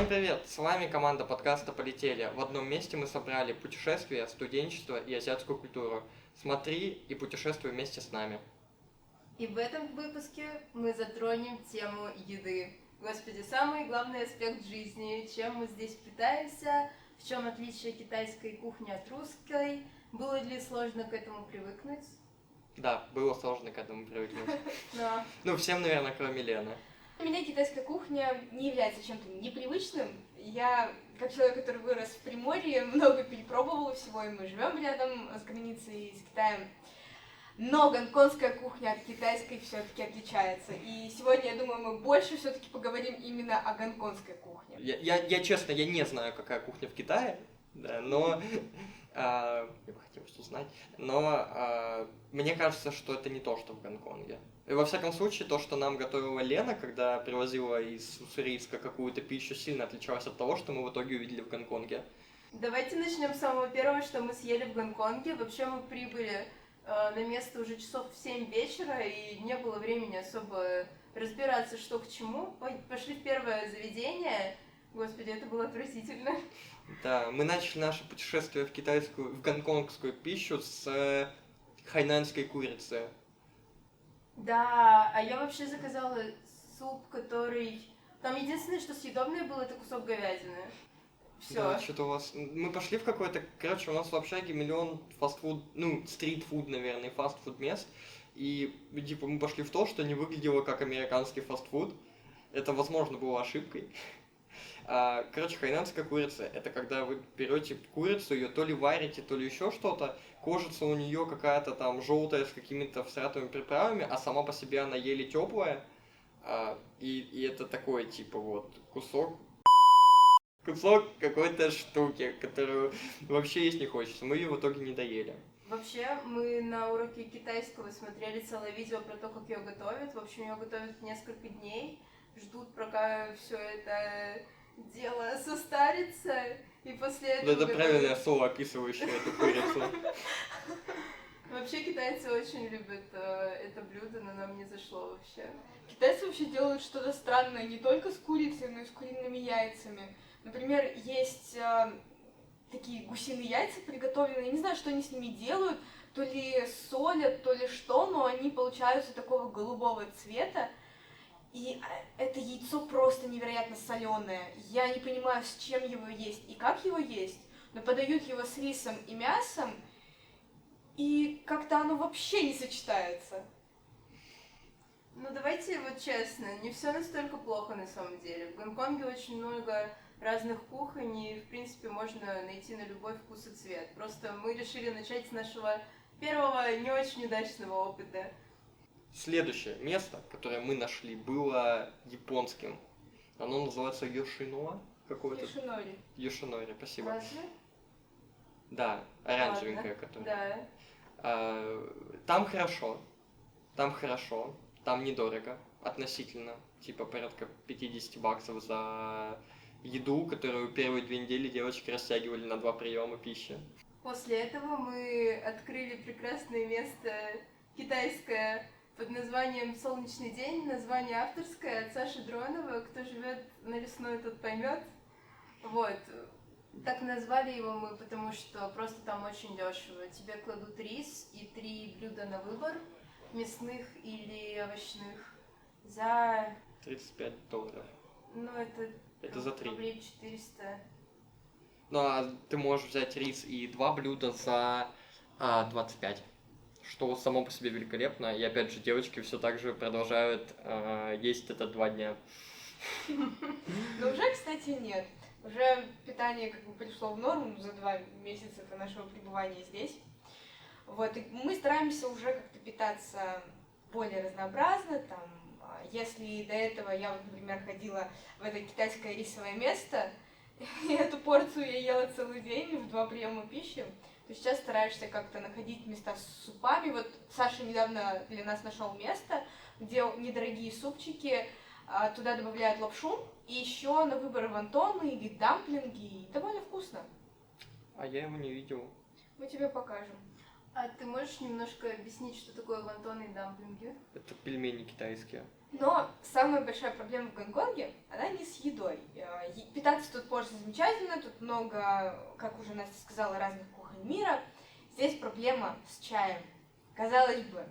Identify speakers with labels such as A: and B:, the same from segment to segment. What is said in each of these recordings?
A: Всем привет! С вами команда подкаста «PolyTelly». В одном месте мы собрали путешествия, студенчество и азиатскую культуру. Смотри и путешествуй вместе с нами.
B: И в этом выпуске мы затронем тему еды. Господи, самый главный аспект жизни, чем мы здесь питаемся, в чем отличие китайской кухни от русской, было ли сложно к этому привыкнуть?
A: Да, было сложно к этому привыкнуть. Ну, всем, наверное, кроме Лены.
C: Для меня китайская кухня не является чем-то непривычным. Я, как человек, который вырос в Приморье, много перепробовала всего, и мы живем рядом с границей с Китаем. Но гонконгская кухня от китайской все-таки отличается. И сегодня, я думаю, мы больше все-таки поговорим именно о гонконгской кухне.
A: Я честно, я не знаю, какая кухня в Китае, да, но я бы хотел узнать, но мне кажется, что это не то, что в Гонконге. И во всяком случае, то, что нам готовила Лена, когда привозила из Уссурийска какую-то пищу, сильно отличалось от того, что мы в итоге увидели в Гонконге.
B: Давайте начнем с самого первого, что мы съели в Гонконге. Вообще мы прибыли на место уже часов в 7 вечера, и не было времени особо разбираться, что к чему. Пошли в первое заведение. Господи, это было отвратительно.
A: Да, мы начали наше путешествие в гонконгскую пищу с хайнанской курицы.
B: Да, а я вообще заказала суп, который... Там единственное, что съедобное было, это кусок говядины. Все.
A: Да, что-то у вас... Мы пошли в какой-то... Короче, у нас в общаге миллион фастфуд... Ну, стритфуд, наверное, фастфуд мест. И, типа, мы пошли в то, что не выглядело как американский фастфуд. Это, возможно, было ошибкой. Короче, хайнанская курица, это когда вы берете курицу, ее то ли варите, то ли еще что-то, кожица у нее какая-то там желтая с какими-то всратыми приправами, а сама по себе она еле теплая, и это такой типа вот кусок какой-то штуки, которую вообще есть не хочется. Мы ее в итоге не доели.
B: Вообще, мы на уроке китайского смотрели целое видео про то, как ее готовят. В общем, ее готовят несколько дней, ждут, пока все это дело состарится, и после этого...
A: Это правильное слово, описывающее эту курицу.
B: Вообще китайцы очень любят это блюдо, но нам не зашло вообще.
C: Китайцы вообще делают что-то странное не только с курицей, но и с куриными яйцами. Например, есть такие гусиные яйца приготовленные, я не знаю, что они с ними делают, то ли солят, то ли что, но они получаются такого голубого цвета. И это яйцо просто невероятно соленое. Я не понимаю, с чем его есть и как его есть, но подают его с рисом и мясом, и как-то оно вообще не сочетается.
B: Ну давайте вот честно, не все настолько плохо на самом деле. В Гонконге очень много разных кухонь, и в принципе можно найти на любой вкус и цвет. Просто мы решили начать с нашего первого не очень удачного опыта.
A: Следующее место, которое мы нашли, было японским. Оно называется Йошинуа какое-то.
C: Йошинори.
A: Йошинори, спасибо.
B: Разве?
A: Да, оранжевенькое, которое.
B: Да.
A: Там хорошо, там недорого относительно, типа порядка 50 баксов за еду, которую первые 2 недели девочки растягивали на 2 приема пищи.
B: После этого мы открыли прекрасное место китайское под названием «Солнечный день», название авторское от Саши Дронова. Кто живет на Лесной, тот поймет. Вот. Так назвали его мы, потому что просто там очень дешево. Тебе кладут рис и 3 блюда на выбор, мясных или овощных, за...
A: $35.
B: Ну,
A: Это за 3.
B: Рублей 400.
A: Ну, а ты можешь взять рис и 2 блюда за 25. Что само по себе великолепно. И опять же, девочки все так же продолжают есть это 2 дня.
C: Но уже, кстати, нет. Уже питание как бы пришло в норму за 2 месяца нашего пребывания здесь. Вот, и мы стараемся уже как-то питаться более разнообразно. Там, если до этого я, вот, например, ходила в это китайское рисовое место, и эту порцию я ела целый день в 2 приема пищи, то сейчас стараешься как-то находить места с супами. Вот Саша недавно для нас нашел место, где недорогие супчики, туда добавляют лапшу, и еще на выбор вонтоны или дамплинги, и довольно вкусно.
A: А я его не видел.
C: Мы тебе покажем.
B: А ты можешь немножко объяснить, что такое вонтоны и дамплинги?
A: Это пельмени китайские.
C: Но самая большая проблема в Гонконге, она не с едой. Питаться тут можно замечательно, тут много, как уже Настя сказала, разных кухонь мира. Здесь проблема с чаем. Казалось бы,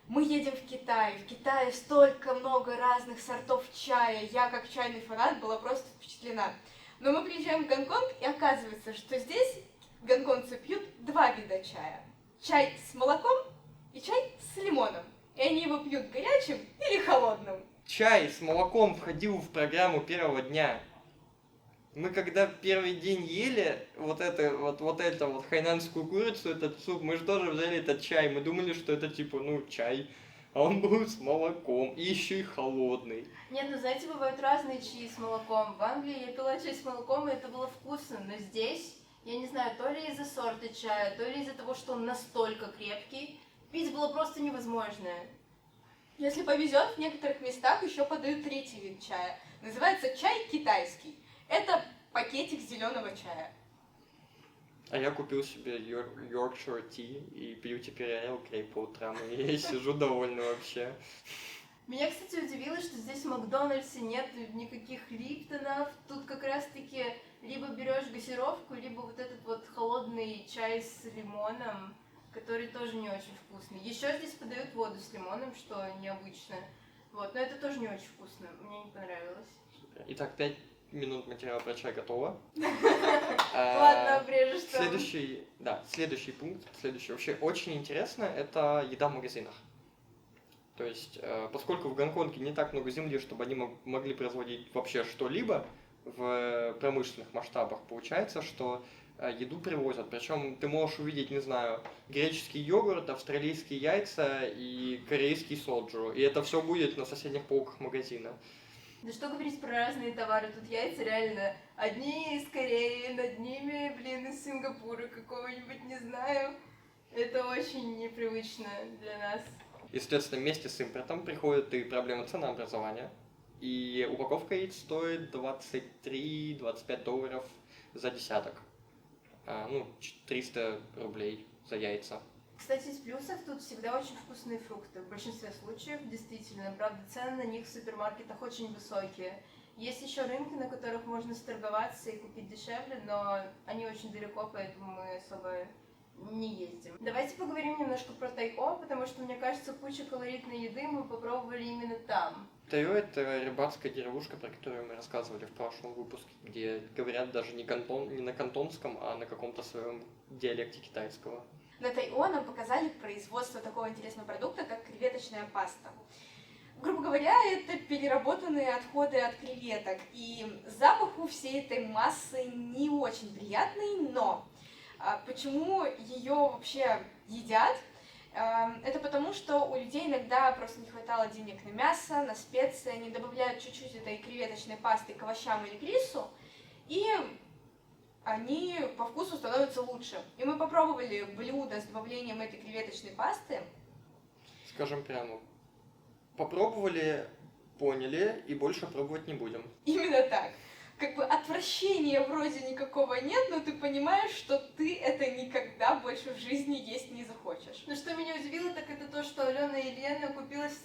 C: мы едем в Китае столько много разных сортов чая. Я, как чайный фанат, была просто впечатлена. Но мы приезжаем в Гонконг, и оказывается, что здесь гонконгцы пьют 2 вида чая. Чай с молоком и чай с лимоном. И они его пьют горячим или холодным.
A: Чай с молоком входил в программу первого дня. Мы когда первый день ели вот хайнанскую курицу, этот суп, мы же тоже взяли этот чай. Мы думали, что это типа, чай. А он был с молоком, и еще и холодный.
B: Нет, ну знаете, бывают разные чаи с молоком. В Англии я пила чай с молоком, и это было вкусно. Но здесь, я не знаю, то ли из-за сорта чая, то ли из-за того, что он настолько крепкий, пить было просто невозможно.
C: Если повезет, в некоторых местах еще подают 3-й вид чая. Называется чай китайский. Это пакетик зеленого чая.
A: А я купил себе Yorkshire Tea и пью теперь Earl Grey по утрам. И я сижу довольный вообще.
B: Меня, кстати, удивило, что здесь в Макдональдсе нет никаких Липтонов. Тут как раз-таки либо берешь газировку, либо вот этот вот холодный чай с лимоном, который тоже не очень вкусный. Еще здесь подают воду с лимоном, что необычно. Вот, но это тоже не очень вкусно. Мне не понравилось.
A: Итак, 5 минут материала про чай готово.
B: Ладно, обрежешь там.
A: Следующий пункт, вообще очень интересно, это еда в магазинах. То есть, поскольку в Гонконге не так много земли, чтобы они могли производить вообще что-либо в промышленных масштабах, получается, что еду привозят. Причем ты можешь увидеть, не знаю, греческий йогурт, австралийские яйца и корейский соджу. И это все будет на соседних полках магазина.
B: Да что говорить про разные товары, тут яйца реально одни из Кореи, над ними, из Сингапура какого-нибудь, не знаю. Это очень непривычно для нас.
A: Естественно, вместе с импортом приходит и проблема ценообразования. И упаковка яиц стоит $23-25 за десяток. 300 рублей за яйца.
B: Кстати, из плюсов тут всегда очень вкусные фрукты. В большинстве случаев, действительно. Правда, цены на них в супермаркетах очень высокие. Есть еще рынки, на которых можно сторговаться и купить дешевле, но они очень далеко, поэтому мы особо не ездим. Давайте поговорим немножко про Тайо, потому что, мне кажется, кучу калорийной еды мы попробовали именно там.
A: Тайо — это рыбацкая деревушка, про которую мы рассказывали в прошлом выпуске, где говорят даже не на кантонском, а на каком-то своем диалекте китайского.
C: На Тайо нам показали производство такого интересного продукта, как креветочная паста. Грубо говоря, это переработанные отходы от креветок. И запах у всей этой массы не очень приятный, но почему ее вообще едят? Это потому, что у людей иногда просто не хватало денег на мясо, на специи, они добавляют чуть-чуть этой креветочной пасты к овощам или к рису, и они по вкусу становятся лучше. И мы попробовали блюдо с добавлением этой креветочной пасты.
A: Скажем прямо, попробовали, поняли и больше пробовать не будем.
C: Именно так. Отвращения вроде никакого нет, но ты понимаешь, что ты это никогда больше в жизни есть не захочешь.
B: Но что меня удивило, так это то, что Алена и Лена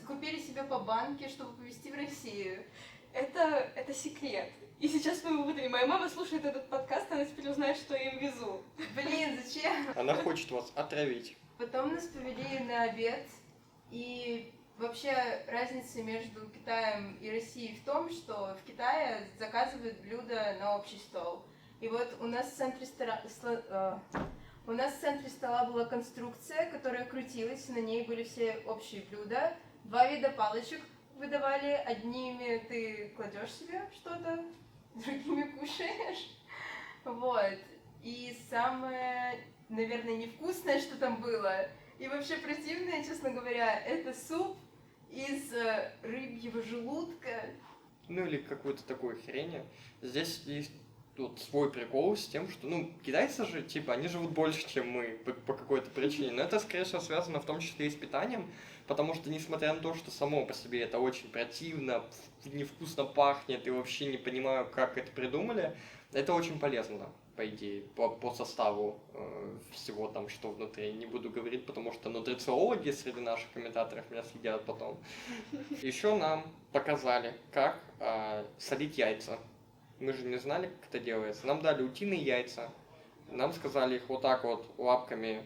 B: купили себе по банке, чтобы повезти в Россию.
C: Это секрет. И сейчас мы его выдаем. Моя мама слушает этот подкаст, она теперь узнает, что я им везу.
B: Блин, зачем?
A: Она хочет вас отравить.
B: Потом нас повели на обед, и вообще разница между Китаем и Россией в том, что в Китае заказывают блюда на общий стол. И вот у нас в центре стола была конструкция, которая крутилась, и на ней были все общие блюда. 2 вида палочек выдавали, одними ты кладешь себе что-то, другими кушаешь. Вот. И самое, наверное, невкусное, что там было, и вообще противное, честно говоря, это суп из рыбьего желудка.
A: Или какую-то такую хрень. Здесь есть свой прикол с тем, что, китайцы же, они живут больше, чем мы по какой-то причине. Но это, скорее всего, связано в том числе и с питанием, потому что, несмотря на то, что само по себе это очень противно, невкусно пахнет и вообще не понимаю, как это придумали, это очень полезно, по идее, по составу всего там, что внутри. Не буду говорить, потому что нутрициологи среди наших комментаторов меня съедят потом. Еще нам показали, как солить яйца. Мы же не знали, как это делается. Нам дали утиные яйца. Нам сказали их вот так вот лапками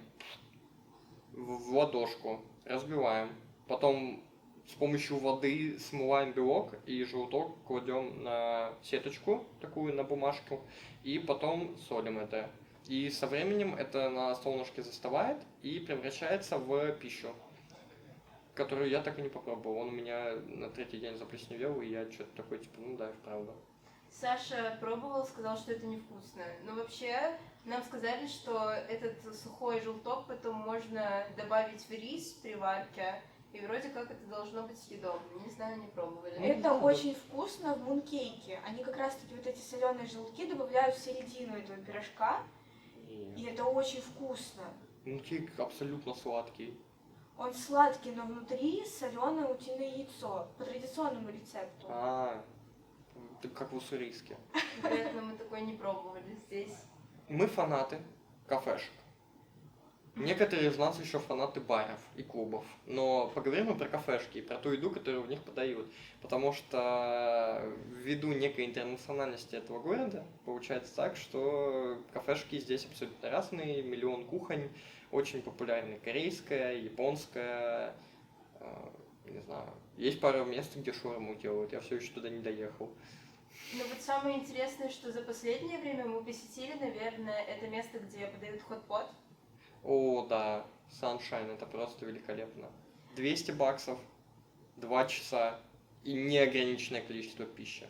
A: в ладошку, разбиваем. Потом с помощью воды смываем белок и желток кладем на сеточку, такую на бумажку, и потом солим это. И со временем это на солнышке застывает и превращается в пищу, которую я так и не попробовал. Он у меня на 3-й день заплесневел, и я что-то такой, типа, ну да, и вправду.
B: Саша пробовал, сказал, что это невкусно. Но вообще нам сказали, что этот сухой желток потом можно добавить в рис при варке, и вроде как это должно быть съедобно. Не знаю, не пробовали.
C: Это очень вкусно в мункейке. Они как раз-таки вот эти соленые желтки добавляют в середину этого пирожка, и это очень вкусно.
A: Мункейк абсолютно сладкий.
C: Он сладкий, но внутри соленое утиное яйцо по традиционному рецепту.
A: Как в уссурийске.
B: Вероятно, мы такое не пробовали здесь.
A: Мы фанаты кафешек. Некоторые из нас еще фанаты баров и клубов. Но поговорим мы про кафешки и про ту еду, которую в них подают. Потому что ввиду некой интернациональности этого города, получается так, что кафешки здесь абсолютно разные, миллион кухонь, очень популярны корейская, японская, не знаю. Есть пара мест, где шаурму делают, я все еще туда не доехал.
B: Но вот самое интересное, что за последнее время мы посетили, наверное, это место, где подают хот-pot.
A: О, да, Sunshine, это просто великолепно. $200, 2 часа и неограниченное количество пищи.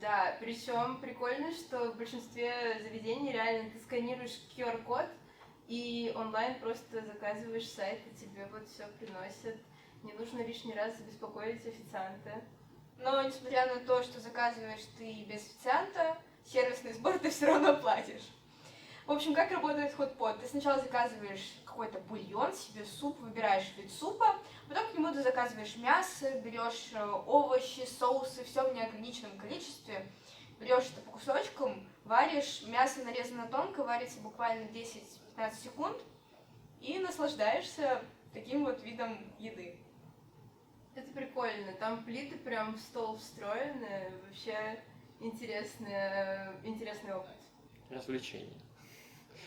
B: Да, причем прикольно, что в большинстве заведений реально ты сканируешь QR-код и онлайн просто заказываешь сайт, и тебе вот все приносят. Не нужно лишний раз беспокоить официанта.
C: Но несмотря на то, что заказываешь ты без официанта, сервисный сбор ты все равно платишь. В общем, как работает хот-пот? Ты сначала заказываешь какой-то бульон, себе суп, выбираешь вид супа, потом к нему ты заказываешь мясо, берешь овощи, соусы, все в неограниченном количестве, берешь это по кусочкам, варишь, мясо нарезано тонко, варится буквально 10-15 секунд, и наслаждаешься таким вот видом еды.
B: Это прикольно, там плиты прям в стол встроены, вообще интересный опыт.
A: Развлечение.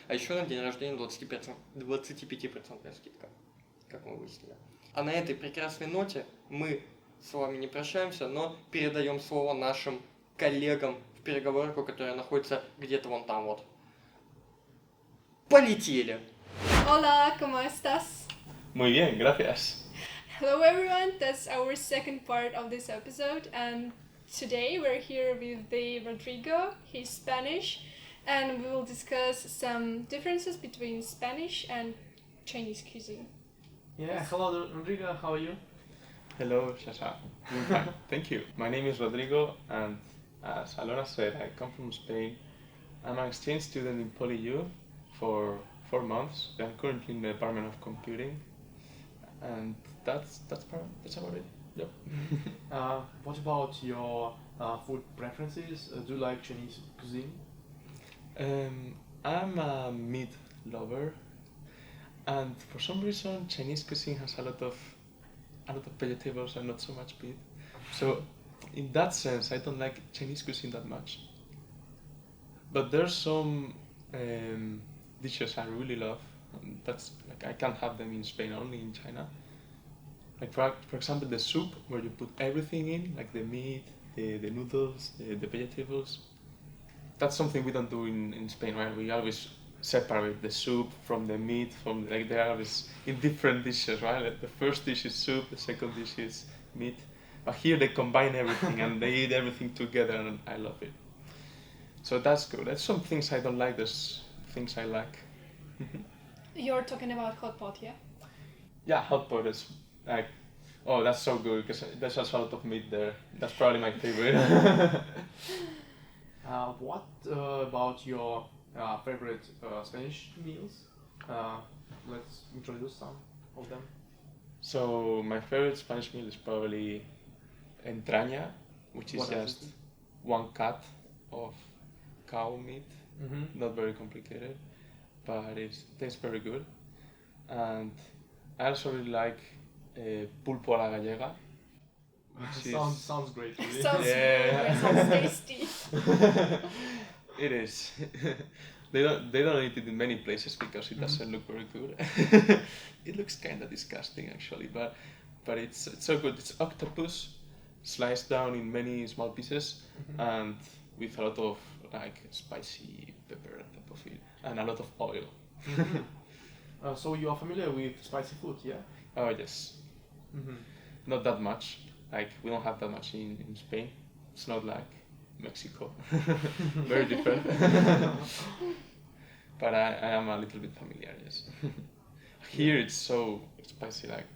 A: А еще на день рождения 25% скидка, как мы выяснили. А на этой прекрасной ноте мы с вами не прощаемся, но передаем слово нашим коллегам в переговорку, которая находится где-то вон там вот. Полетели!
D: Hola, ¿cómo estás?
E: Muy bien, gracias.
D: Hello everyone, that's our second part of this episode, and today we're here with the Rodrigo. He's Spanish, and we will discuss some differences between Spanish and Chinese cuisine.
F: Yeah, hello Rodrigo, how are you?
E: Hello, Shasha. I'm fine, thank you. My name is Rodrigo, and as Alona said, I come from Spain. I'm an exchange student in PolyTelly for 4 months. I'm currently in the Department of Computing, and that's about it. Yep.
F: What about your food preferences? Do you like Chinese cuisine?
E: I'm a meat lover, and for some reason Chinese cuisine has a lot of vegetables and not so much meat. So in that sense, I don't like Chinese cuisine that much. But there's some dishes I really love. That's like I can't have them in Spain, only in China. Like for example, the soup where you put everything in, like the meat, the noodles, the vegetables. That's something we don't do in Spain, right? We always separate the soup from the meat, from like they are always in different dishes, right? Like the first dish is soup, the second dish is meat. But here they combine everything and they eat everything together, and I love it. So that's good. There's some things I don't like. There's things I like.
D: You're talking about hot pot, yeah?
E: Yeah, hot pot is like, oh, that's so good because there's also a lot of meat there. That's probably my favorite.
F: What about your favorite Spanish meals? Let's introduce some of them.
E: So my favorite Spanish meal is probably entraña, which is
F: What is
E: just
F: it?
E: one cut of cow meat.
F: Mm-hmm.
E: Not very complicated, but it tastes very good. And I also really like pulpo a la gallega, which is
F: Sounds great. Really.
D: Sounds
E: Yeah.
D: sounds tasty.
E: it is. They don't eat it in many places because it doesn't look very good. It looks kind of disgusting actually, but it's so good. It's octopus sliced down in many small pieces and with a lot of like spicy pepper on top of it and a lot of oil.
F: So you are familiar with spicy food, yeah?
E: Oh yes,
F: Mm-hmm.
E: not that much. Like we don't have that much in Spain. It's not like Mexico. Very different. But I am a little bit familiar, yes. Here it's so spicy, like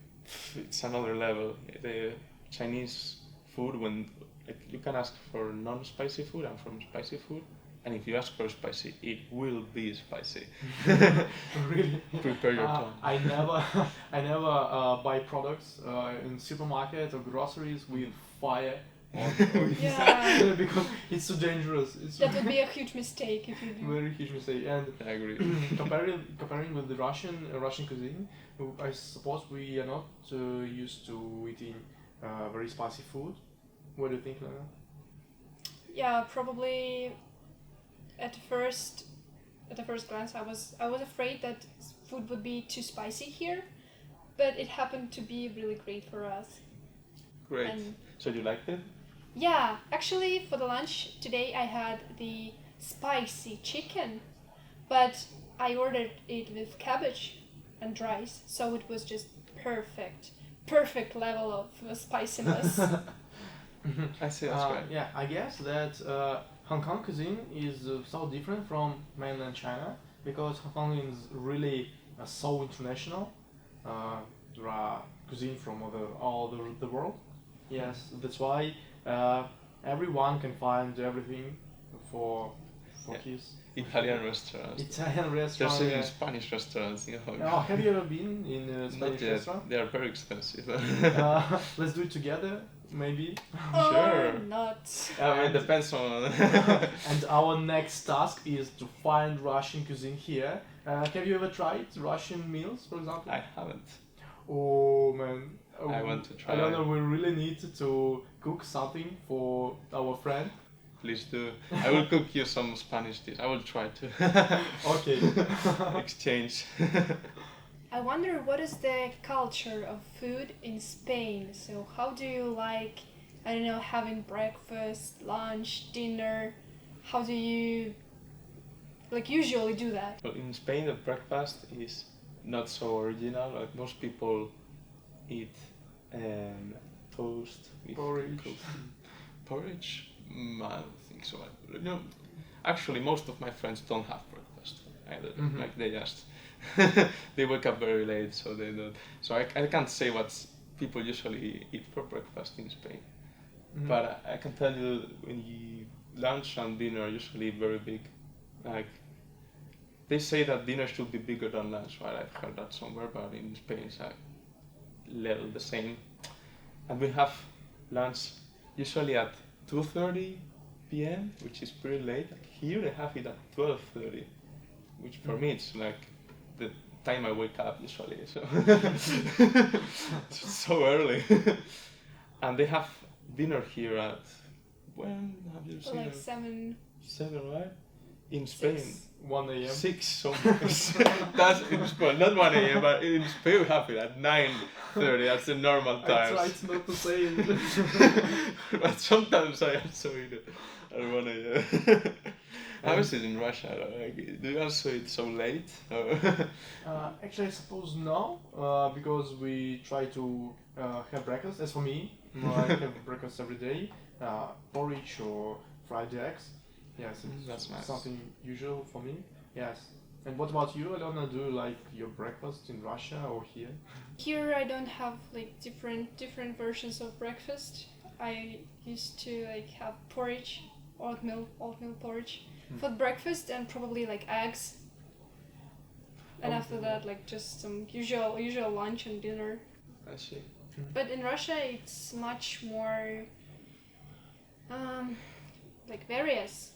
E: it's another level. The Chinese food, when like you can ask for non-spicy food and from spicy food, and if you ask for spicy, it will be spicy.
F: Really?
E: Prepare your tongue.
F: I never buy products in supermarkets or groceries with fire on
D: Yeah.
F: because it's so dangerous. It's
D: That would be a huge mistake if you do.
F: very huge mistake. And
E: I agree.
F: comparing with the Russian cuisine, I suppose we are not used to eating very spicy food. What do you think, Lana?
D: Yeah, probably at the first glance I was afraid that food would be too spicy here, but it happened to be really great for us.
E: Great.
D: And
E: So you liked it?
D: yeah, actually for the lunch today I had the spicy chicken, but I ordered it with cabbage and rice, so it was just perfect level of spiciness.
E: I see. That's right.
F: Yeah, I guess that Hong Kong cuisine is so different from mainland China because Hong Kong is really so international. There are cuisine from all over the world. Yes, that's why everyone can find everything for
E: Yeah.
F: his
E: Italian restaurants.
F: Italian
E: There's
F: restaurant.
E: even
F: Yeah.
E: Spanish restaurants in Hong Kong.
F: Oh, have you ever been in a
E: Not
F: Spanish
E: yet.
F: restaurant?
E: They are very expensive.
F: Let's do it together, maybe.
E: Sure.
D: Or not.
E: I mean, it depends on.
F: And our next task is to find Russian cuisine here. Have you ever tried Russian meals, for example?
E: I haven't.
F: Oh man.
E: I want to try.
F: I don't know, we really need to cook something for our friend.
E: Please do. I will cook you some Spanish dish. I will try to
F: Okay.
E: exchange.
D: I wonder what is the culture of food in Spain. So how do you like, I don't know, having breakfast, lunch, dinner? How do you like usually do that?
E: Well, in Spain, the breakfast is not so original. Like most people eat toast with
F: Porridge.
E: coffee. Porridge? I don't think so. You know, actually, most of my friends don't have breakfast either.
F: Mhm.
E: Like they just they wake up very late, so they don't. So I can't say what people usually eat for breakfast in Spain.
F: Mhm.
E: But I can tell you when you lunch and dinner are usually very big. Like they say that dinner should be bigger than lunch, right? I've heard that somewhere, but in Spain it's like little the same. And we have lunch usually at 2:30 p.m., which is pretty late. Here they have it at 12:30, which for me it's like the time I wake up usually. So it's so early. And they have dinner here at when have you seen
D: Like
E: it?
D: 7,
E: 7, right? In Spain.
D: 6.
F: 1 a.m.
E: 6, so that's in Spain, not 1 a.m., but in Spain we have it at 9:30, that's the normal
F: I
E: time.
F: tried not to say it.
E: But sometimes I also eat it at 1 a.m. How is it in Russia? Like, do you also eat so late?
F: Actually, I suppose no, because we try to have breakfast. As for me, I have breakfast every day, porridge or fried eggs. Yes, it's
E: That's nice.
F: something usual for me. Yes. And what about you, Alona? Do you like your breakfast in Russia or here?
D: Here I don't have like different versions of breakfast. I used to like have porridge, oatmeal porridge for breakfast, and probably like eggs. And after that, like just some usual lunch and dinner.
E: I see.
D: But in Russia, it's much more like various.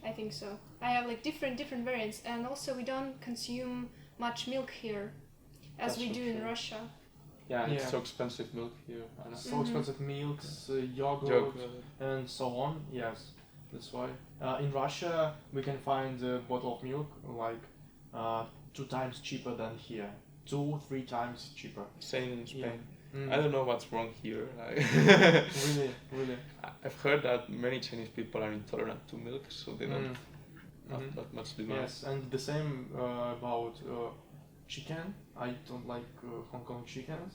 D: I think so. I have like different variants, and also we don't consume much milk here, as
E: That's
D: we
E: so
D: do in
E: true.
D: Russia.
E: Yeah, and
F: Yeah.
E: it's so expensive milk here. I know.
F: So expensive milks, yogurt,
E: Yogurt.
F: and so on. Yes, that's why. In Russia, we can find a bottle of milk like 2 times cheaper than here. 2-3 times cheaper.
E: Same in Spain.
F: Mm.
E: I don't know what's wrong here. Like
F: Really.
E: I've heard that many Chinese people are intolerant to milk, so they don't have
F: Mhm.
E: that much demand.
F: Yes, and the same about chicken. I don't like Hong Kong chickens.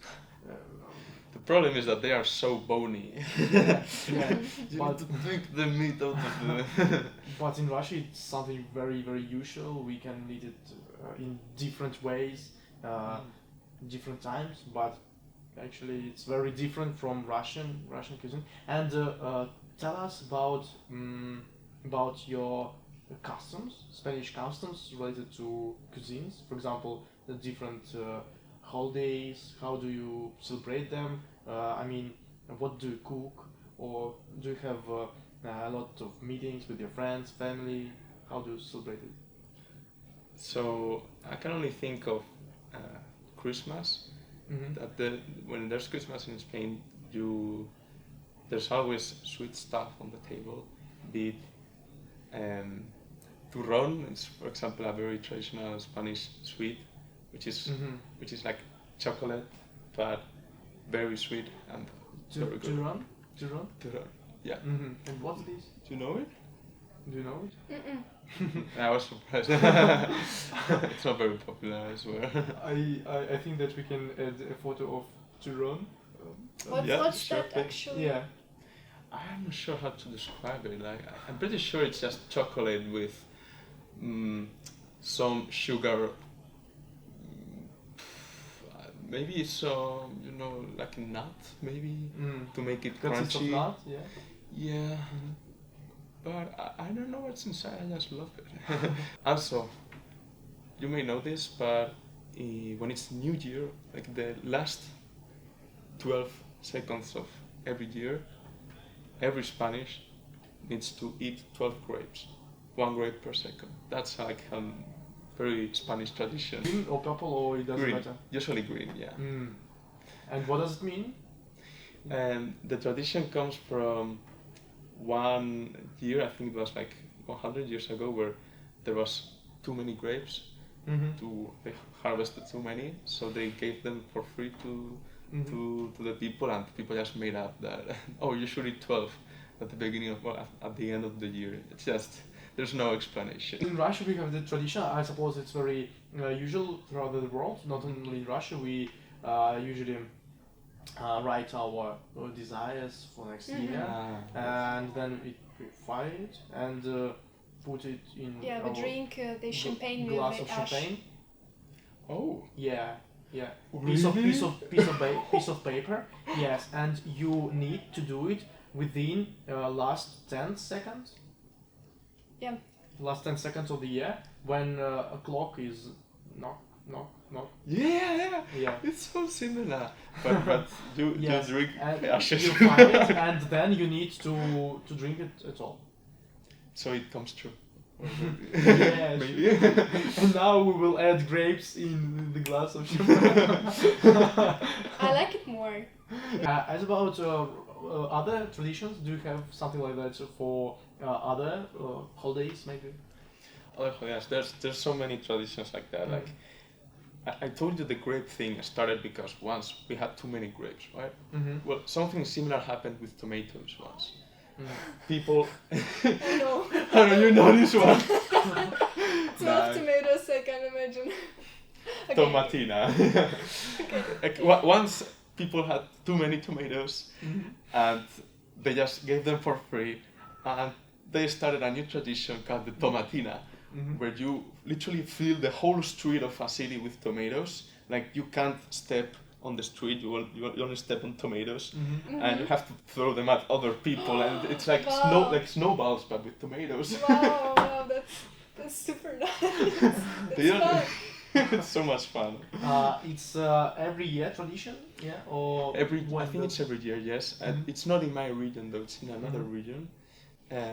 E: The problem is that they are so bony.
F: Yeah,
E: You
F: but
E: need to take the meat out of the.
F: but in Russia it's something very usual. We can eat it in different ways, different times. But actually, it's very different from Russian cuisine. And tell us about your customs, Spanish customs related to cuisines. For example, the different holidays. How do you celebrate them? I mean, what do you cook? Or do you have a lot of meetings with your friends, family? How do you celebrate it?
E: So I can only think of Christmas. That when there's Christmas in Spain, there's always sweet stuff on the table. Be it turrón is, for example, a very traditional Spanish sweet, which is like chocolate, but very sweet and very good.
F: Turrón?
E: Turrón. Yeah.
F: And what's this?
E: Do you know it?
F: Do you know it?
E: I was surprised. It's not very popular, I swear.
F: I think that we can add a photo of turrón.
D: What's
E: sure
D: that
E: thing.
D: actually?
F: Yeah.
E: I'm not sure how to describe it. Like, I'm pretty sure it's just chocolate with some sugar. Maybe some, like a nut, maybe to make it
F: Consists of
E: crunchy.
F: nut, yeah.
E: Yeah. But I don't know what's inside. I just love it. Also, you may know this, but when it's New Year, like the last 12 seconds of every year, every Spanish needs to eat 12 grapes, 1 grape per second. That's like a very Spanish tradition.
F: Green or purple, or it doesn't
E: Green,
F: matter?
E: usually green, yeah.
F: And what does it mean?
E: And the tradition comes from one year, I think it was like 100 years ago, where there was too many grapes. They harvested too many, so they gave them for free to the people, and people just made up that you should eat 12 at the beginning of at the end of the year. It's just there's no explanation.
F: In Russia, we have the tradition. I suppose it's very usual throughout the world. Not only in Russia, we usually write our desires for next year, and then we fire it and put it in
D: Yeah, we drink the champagne
F: glass
D: with
F: of
D: the ash.
F: champagne.
E: Oh.
F: Yeah.
E: Really?
F: Piece of paper. Yes, and you need to do it within last 10 seconds.
D: Yeah.
F: Last 10 seconds of the year, when a clock is knock.
E: Yeah.
F: Yeah.
E: It's so similar. But you
F: Yes,
E: drink
F: and
E: ashes.
F: you fire it, and then you need to drink it at all.
E: So it comes true.
F: Yes.
E: Maybe.
F: And now we will add grapes in the glass of champagne.
D: I like it more.
F: As about other traditions, do you have something like that for other holidays, maybe?
E: Oh yes, there's so many traditions like that. Like I told you, the grape thing started because once we had too many grapes, right? Well, something similar happened with tomatoes once. People.
D: Oh no.
E: How do you know this one?
D: 12 tomatoes, I can imagine. Okay.
E: Tomatina.
D: Okay.
E: Like, once people had too many tomatoes, and they just gave them for free, and they started a new tradition called the tomatina, where you literally fill the whole street of a city with tomatoes. Like, you can't step on the street, you only step on tomatoes, and you have to throw them at other people, and it's like snowballs, but with tomatoes.
D: Wow, that's super nice.
E: They
D: That's
E: don't-
D: fun.
E: It's so much fun.
F: It's every year tradition, yeah? Or
E: I
F: when
E: think it's every year, yes. And it's not in my region though, it's in another region.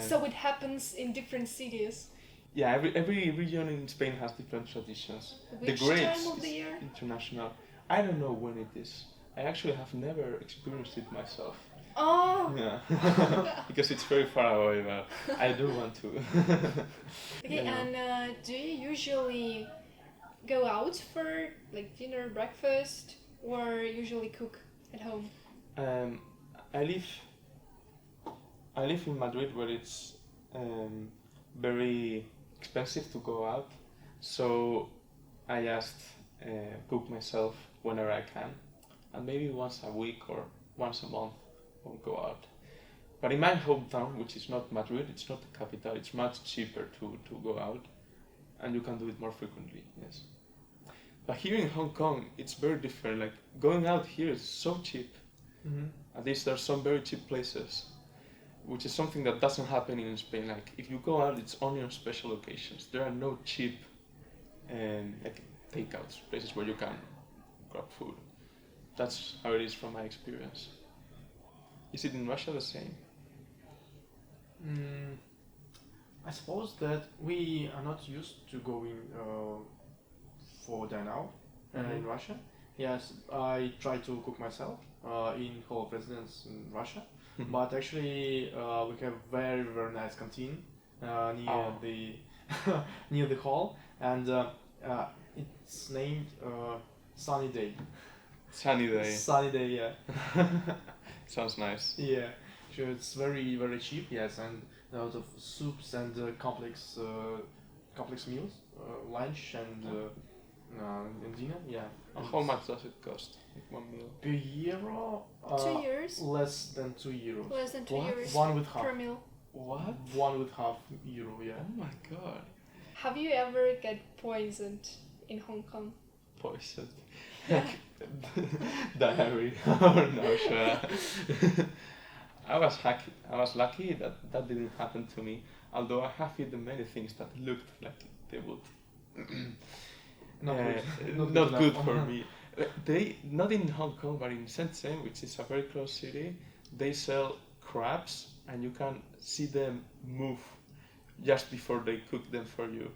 D: So it happens in different cities.
E: Yeah, every region in Spain has different traditions.
D: Which
E: the grapes
D: time of the
E: is
D: year?
E: international. I don't know when it is. I actually have never experienced it myself.
D: Oh!
E: Yeah, because it's very far away, but I do want to.
D: Okay, and do you usually go out for like dinner, breakfast, or usually cook at home?
E: I live in Madrid, where it's very expensive to go out, so I just cook myself whenever I can, and maybe once a week or once a month I'll go out. But in my hometown, which is not Madrid, it's not the capital, it's much cheaper to go out, and you can do it more frequently, yes. But here in Hong Kong, it's very different. Like, going out here is so cheap. At least there are some very cheap places, which is something that doesn't happen in Spain. Like, if you go out, it's only on special occasions. There are no cheap like takeouts, places where you can grab food. That's how it is from my experience. Is it in Russia the same?
F: I suppose that we are not used to going for dine out in Russia. Yes, I try to cook myself in hall of residence in Russia, but actually we have very nice canteen near the near the hall, and it's named Sunny Day.
E: Sunny Day.
F: Sunny Day, yeah.
E: Sounds nice.
F: Yeah, sure. It's very cheap, yes, and a lot of soups and complex meals, lunch and dinner. Yeah.
E: How much does it cost? Like 1 meal?
F: Per euro?
D: 2 years?
F: Less than 2 euros.
D: Less than 2
E: What?
D: euros
F: One with half.
D: per meal.
E: What?
F: 1 with half euro, yeah.
E: Oh my god.
D: Have you ever get poisoned in Hong Kong?
E: Poisoned.
D: Yeah.
E: Diary or nausea. I was lucky that didn't happen to me, although I have eaten many things that looked like they would
F: Not good.
E: not
F: enough.
E: good for me. They, not in Hong Kong, but in Shenzhen, which is a very close city, they sell crabs and you can see them move just before they cook them for you.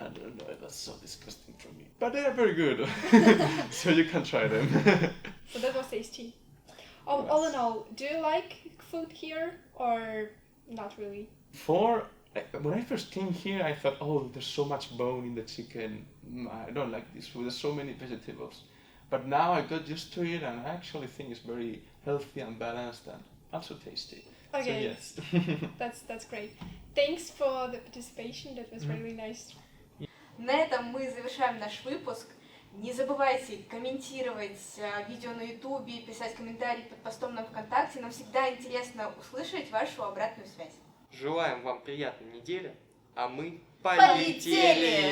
E: I don't know, that's so disgusting for me. But they are very good, so you can try them.
D: So that was tasty. All in all, do you like food here or not really?
E: When I first came here, I thought, oh, there's so much bone in the chicken. I don't like this food. There's so many vegetables. But now I got used to it, and I actually think it's very healthy and balanced and also tasty.
D: Okay,
E: So yes.
D: that's great. Thanks for the participation. That was really nice.
C: На этом мы завершаем наш выпуск. Не забывайте комментировать видео на ютубе, писать комментарии под постом на ВКонтакте. Нам всегда интересно услышать вашу обратную связь.
A: Желаем вам приятной недели, а мы
C: Полетели!